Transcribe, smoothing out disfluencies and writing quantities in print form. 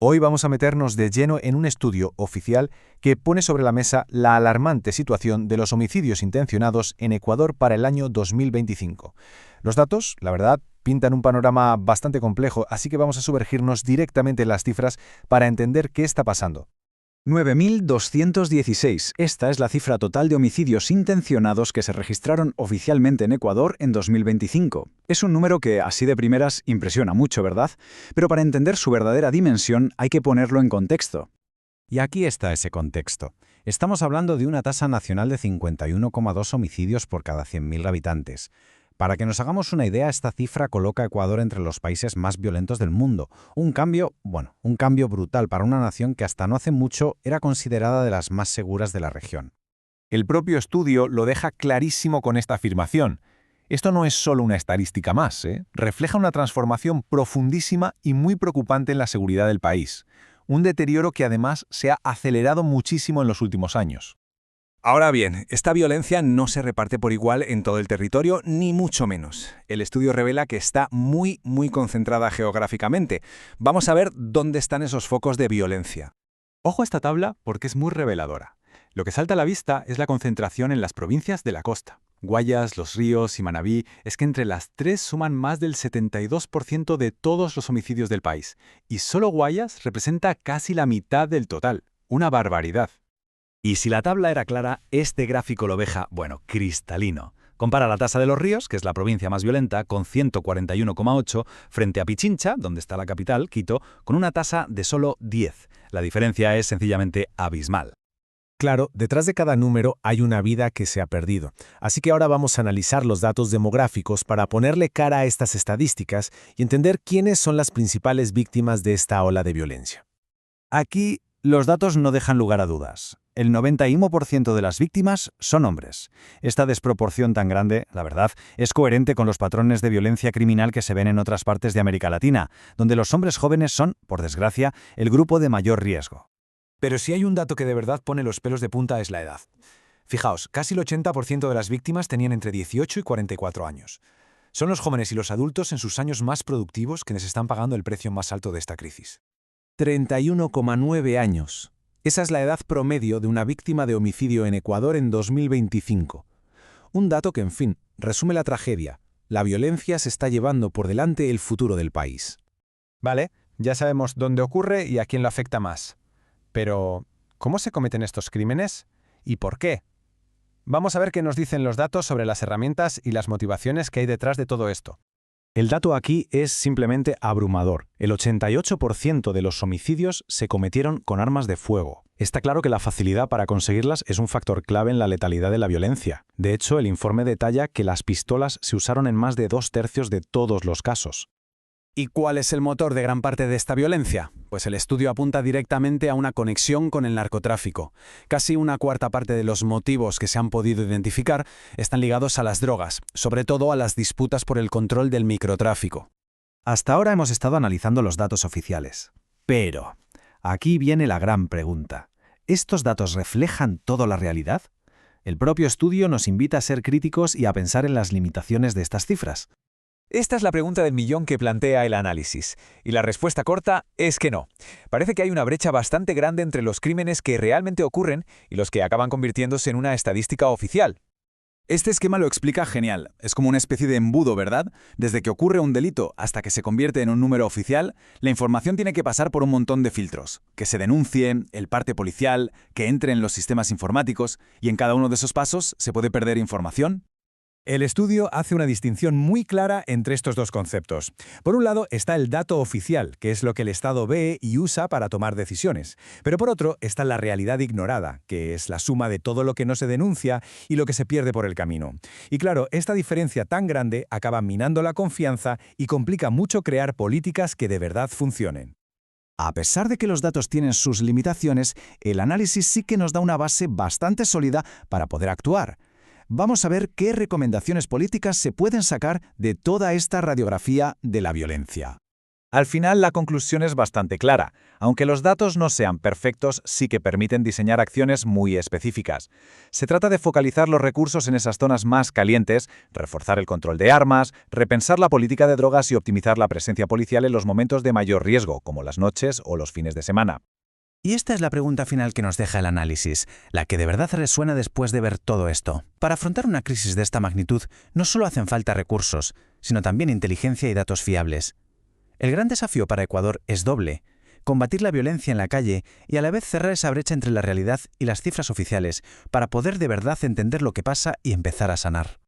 Hoy vamos a meternos de lleno en un estudio oficial que pone sobre la mesa la alarmante situación de los homicidios intencionados en Ecuador para el año 2025. Los datos, la verdad, pintan un panorama bastante complejo, así que vamos a sumergirnos directamente en las cifras para entender qué está pasando. 9.216. Esta es la cifra total de homicidios intencionados que se registraron oficialmente en Ecuador en 2025. Es un número que, así de primeras, impresiona mucho, ¿verdad? Pero para entender su verdadera dimensión hay que ponerlo en contexto. Y aquí está ese contexto. Estamos hablando de una tasa nacional de 51,2 homicidios por cada 100.000 habitantes. Para que nos hagamos una idea, esta cifra coloca a Ecuador entre los países más violentos del mundo. Un cambio brutal para una nación que hasta no hace mucho era considerada de las más seguras de la región. El propio estudio lo deja clarísimo con esta afirmación. Esto no es solo una estadística más, refleja una transformación profundísima y muy preocupante en la seguridad del país. Un deterioro que además se ha acelerado muchísimo en los últimos años. Ahora bien, esta violencia no se reparte por igual en todo el territorio, ni mucho menos. El estudio revela que está muy concentrada geográficamente. Vamos a ver dónde están esos focos de violencia. Ojo a esta tabla porque es muy reveladora. Lo que salta a la vista es la concentración en las provincias de la costa. Guayas, Los Ríos y Manabí es que entre las tres suman más del 72% de todos los homicidios del país. Y solo Guayas representa casi la mitad del total. Una barbaridad. Y si la tabla era clara, este gráfico lo deja, cristalino. Compara la tasa de Los Ríos, que es la provincia más violenta, con 141,8, frente a Pichincha, donde está la capital, Quito, con una tasa de solo 10. La diferencia es sencillamente abismal. Claro, detrás de cada número hay una vida que se ha perdido. Así que ahora vamos a analizar los datos demográficos para ponerle cara a estas estadísticas y entender quiénes son las principales víctimas de esta ola de violencia. Aquí, los datos no dejan lugar a dudas. El 91% de las víctimas son hombres. Esta desproporción tan grande, la verdad, es coherente con los patrones de violencia criminal que se ven en otras partes de América Latina, donde los hombres jóvenes son, por desgracia, el grupo de mayor riesgo. Pero si hay un dato que de verdad pone los pelos de punta es la edad. Fijaos, casi el 80% de las víctimas tenían entre 18 y 44 años. Son los jóvenes y los adultos en sus años más productivos quienes están pagando el precio más alto de esta crisis. 31,9 años. Esa es la edad promedio de una víctima de homicidio en Ecuador en 2025. Un dato que, en fin, resume la tragedia. La violencia se está llevando por delante el futuro del país. Vale, ya sabemos dónde ocurre y a quién lo afecta más. Pero, ¿cómo se cometen estos crímenes? ¿Y por qué? Vamos a ver qué nos dicen los datos sobre las herramientas y las motivaciones que hay detrás de todo esto. El dato aquí es simplemente abrumador. El 88% de los homicidios se cometieron con armas de fuego. Está claro que la facilidad para conseguirlas es un factor clave en la letalidad de la violencia. De hecho, el informe detalla que las pistolas se usaron en más de 2/3 de todos los casos. ¿Y cuál es el motor de gran parte de esta violencia? Pues el estudio apunta directamente a una conexión con el narcotráfico. Casi una cuarta parte de los motivos que se han podido identificar están ligados a las drogas, sobre todo a las disputas por el control del microtráfico. Hasta ahora hemos estado analizando los datos oficiales. Pero, aquí viene la gran pregunta. ¿Estos datos reflejan toda la realidad? El propio estudio nos invita a ser críticos y a pensar en las limitaciones de estas cifras. Esta es la pregunta del millón que plantea el análisis. Y la respuesta corta es que no. Parece que hay una brecha bastante grande entre los crímenes que realmente ocurren y los que acaban convirtiéndose en una estadística oficial. Este esquema lo explica genial. Es como una especie de embudo, ¿verdad? Desde que ocurre un delito hasta que se convierte en un número oficial, la información tiene que pasar por un montón de filtros. Que se denuncie, el parte policial, que entre en los sistemas informáticos, y en cada uno de esos pasos se puede perder información. El estudio hace una distinción muy clara entre estos dos conceptos. Por un lado está el dato oficial, que es lo que el Estado ve y usa para tomar decisiones. Pero por otro está la realidad ignorada, que es la suma de todo lo que no se denuncia y lo que se pierde por el camino. Y claro, esta diferencia tan grande acaba minando la confianza y complica mucho crear políticas que de verdad funcionen. A pesar de que los datos tienen sus limitaciones, el análisis sí que nos da una base bastante sólida para poder actuar. Vamos a ver qué recomendaciones políticas se pueden sacar de toda esta radiografía de la violencia. Al final, la conclusión es bastante clara. Aunque los datos no sean perfectos, sí que permiten diseñar acciones muy específicas. Se trata de focalizar los recursos en esas zonas más calientes, reforzar el control de armas, repensar la política de drogas y optimizar la presencia policial en los momentos de mayor riesgo, como las noches o los fines de semana. Y esta es la pregunta final que nos deja el análisis, la que de verdad resuena después de ver todo esto. Para afrontar una crisis de esta magnitud, no solo hacen falta recursos, sino también inteligencia y datos fiables. El gran desafío para Ecuador es doble: combatir la violencia en la calle y a la vez cerrar esa brecha entre la realidad y las cifras oficiales para poder de verdad entender lo que pasa y empezar a sanar.